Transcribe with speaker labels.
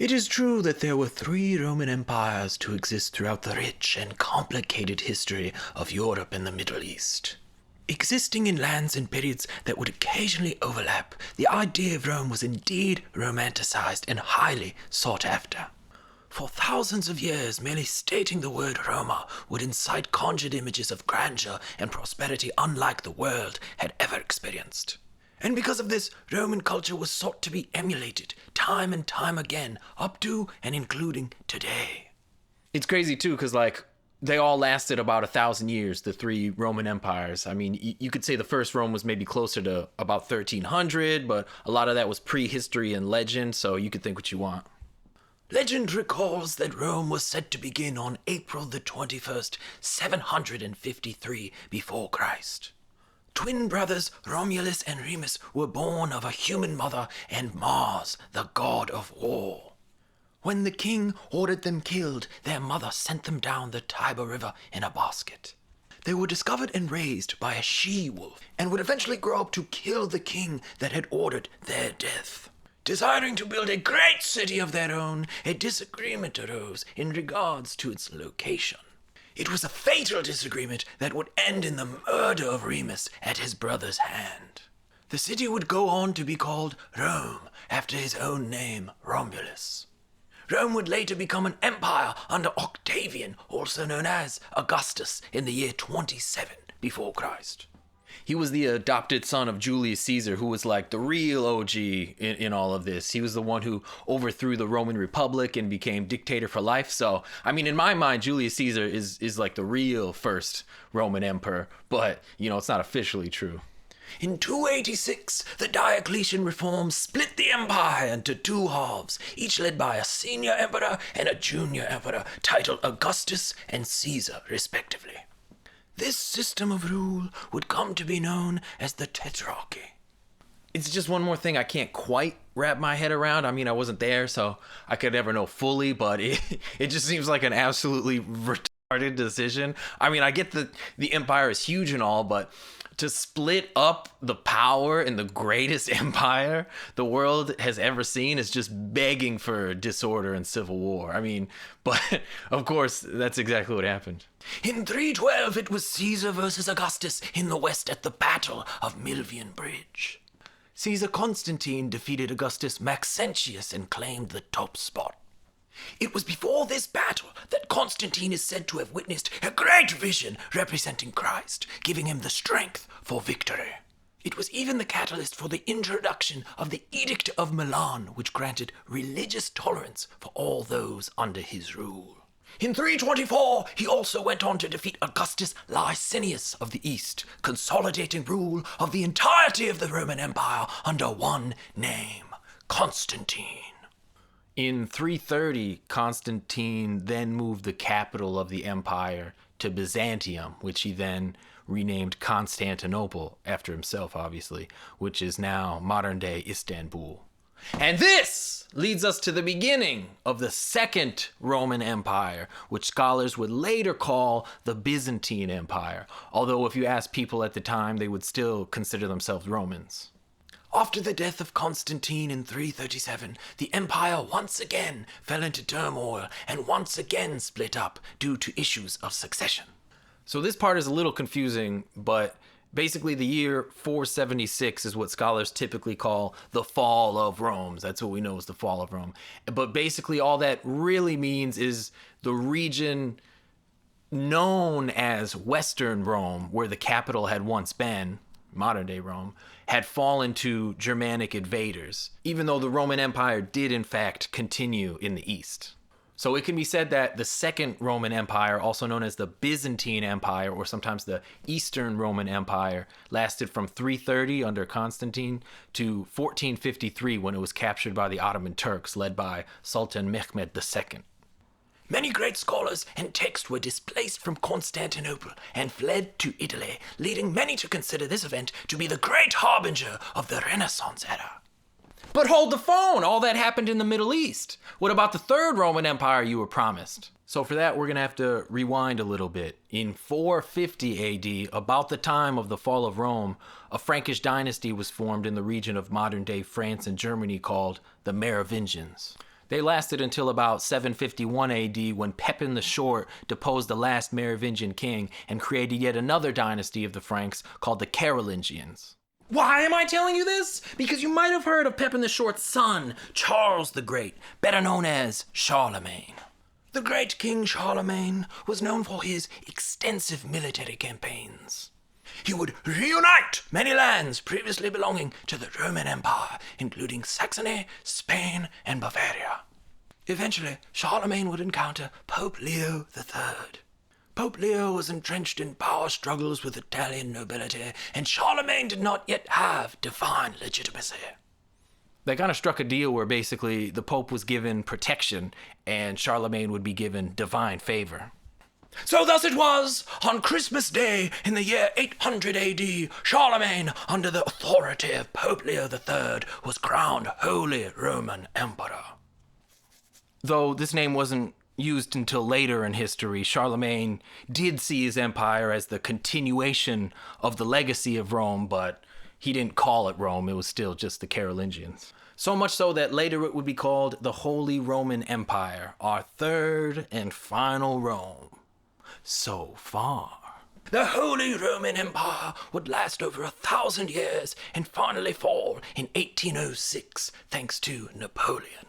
Speaker 1: It is true that there were 3 Roman empires to exist throughout the rich and complicated history of Europe and the Middle East. Existing in lands and periods that would occasionally overlap, the idea of Rome was indeed romanticized and highly sought after. For thousands of years, merely stating the word Roma would incite conjured images of grandeur and prosperity unlike the world had ever experienced. And because of this, Roman culture was sought to be emulated time and time again, up to and including today.
Speaker 2: It's crazy too, because they all lasted about 1,000 years, the 3 Roman empires. I mean, you could say the first Rome was maybe closer to about 1300, but a lot of that was prehistory and legend, so you could think what you want.
Speaker 1: Legend recalls that Rome was said to begin on April the 21st, 753 before Christ. Twin brothers Romulus and Remus were born of a human mother and Mars, the god of war. When the king ordered them killed, their mother sent them down the Tiber River in a basket. They were discovered and raised by a she-wolf and would eventually grow up to kill the king that had ordered their death. Desiring to build a great city of their own, a disagreement arose in regards to its location. It was a fatal disagreement that would end in the murder of Remus at his brother's hand. The city would go on to be called Rome, after his own name, Romulus. Rome would later become an empire under Octavian, also known as Augustus, in the year 27 before Christ.
Speaker 2: He was the adopted son of Julius Caesar, who was like the real OG in all of this. He was the one who overthrew the Roman Republic and became dictator for life. So, I mean, in my mind, Julius Caesar is like the real first Roman emperor, but, it's not officially true.
Speaker 1: In 286, the Diocletian reforms split the empire into 2 halves, each led by a senior emperor and a junior emperor, titled Augustus and Caesar, respectively. This system of rule would come to be known as the Tetrarchy.
Speaker 2: It's just one more thing I can't quite wrap my head around. I mean, I wasn't there, so I could never know fully, but it just seems like an absolutely retarded decision. I mean, I get that the empire is huge and all, but to split up the power in the greatest empire the world has ever seen is just begging for disorder and civil war. I mean, but of course, that's exactly what happened.
Speaker 1: In 312, it was Caesar versus Augustus in the west at the Battle of Milvian Bridge. Caesar Constantine defeated Augustus Maxentius and claimed the top spot. It was before this battle that Constantine is said to have witnessed a great vision representing Christ, giving him the strength for victory. It was even the catalyst for the introduction of the Edict of Milan, which granted religious tolerance for all those under his rule. In 324, he also went on to defeat Augustus Licinius of the East, consolidating rule of the entirety of the Roman Empire under one name, Constantine.
Speaker 2: In 330, Constantine then moved the capital of the empire to Byzantium, which he then renamed Constantinople, after himself, obviously, which is now modern-day Istanbul. And this leads us to the beginning of the Second Roman Empire, which scholars would later call the Byzantine Empire, although if you ask people at the time, they would still consider themselves Romans.
Speaker 1: After the death of Constantine in 337, the empire once again fell into turmoil and once again split up due to issues of succession.
Speaker 2: So this part is a little confusing, but basically the year 476 is what scholars typically call the fall of Rome. That's what we know as the fall of Rome. But basically all that really means is the region known as Western Rome, where the capital had once been, modern-day Rome, had fallen to Germanic invaders, even though the Roman Empire did in fact continue in the east. So it can be said that the Second Roman Empire, also known as the Byzantine Empire, or sometimes the Eastern Roman Empire, lasted from 330 under Constantine to 1453 when it was captured by the Ottoman Turks led by Sultan Mehmed II.
Speaker 1: Many great scholars and texts were displaced from Constantinople and fled to Italy, leading many to consider this event to be the great harbinger of the Renaissance era.
Speaker 2: But hold the phone! All that happened in the Middle East. What about the Third Roman Empire you were promised? So for that, we're going to have to rewind a little bit. In 450 AD, about the time of the fall of Rome, a Frankish dynasty was formed in the region of modern-day France and Germany called the Merovingians. They lasted until about 751 AD when Pepin the Short deposed the last Merovingian king and created yet another dynasty of the Franks called the Carolingians. Why am I telling you this? Because you might have heard of Pepin the Short's son, Charles the Great, better known as Charlemagne.
Speaker 1: The great King Charlemagne was known for his extensive military campaigns. He would reunite many lands previously belonging to the Roman Empire, including Saxony, Spain, and Bavaria. Eventually, Charlemagne would encounter Pope Leo III. Pope Leo was entrenched in power struggles with Italian nobility, and Charlemagne did not yet have divine legitimacy.
Speaker 2: They kind of struck a deal where basically the Pope was given protection and Charlemagne would be given divine favor.
Speaker 1: So thus it was, on Christmas Day in the year 800 AD, Charlemagne, under the authority of Pope Leo III, was crowned Holy Roman Emperor.
Speaker 2: Though this name wasn't used until later in history, Charlemagne did see his empire as the continuation of the legacy of Rome, but he didn't call it Rome, it was still just the Carolingians. So much so that later it would be called the Holy Roman Empire, our third and final Rome. So far.
Speaker 1: The Holy Roman Empire would last over 1,000 years and finally fall in 1806 thanks to Napoleon.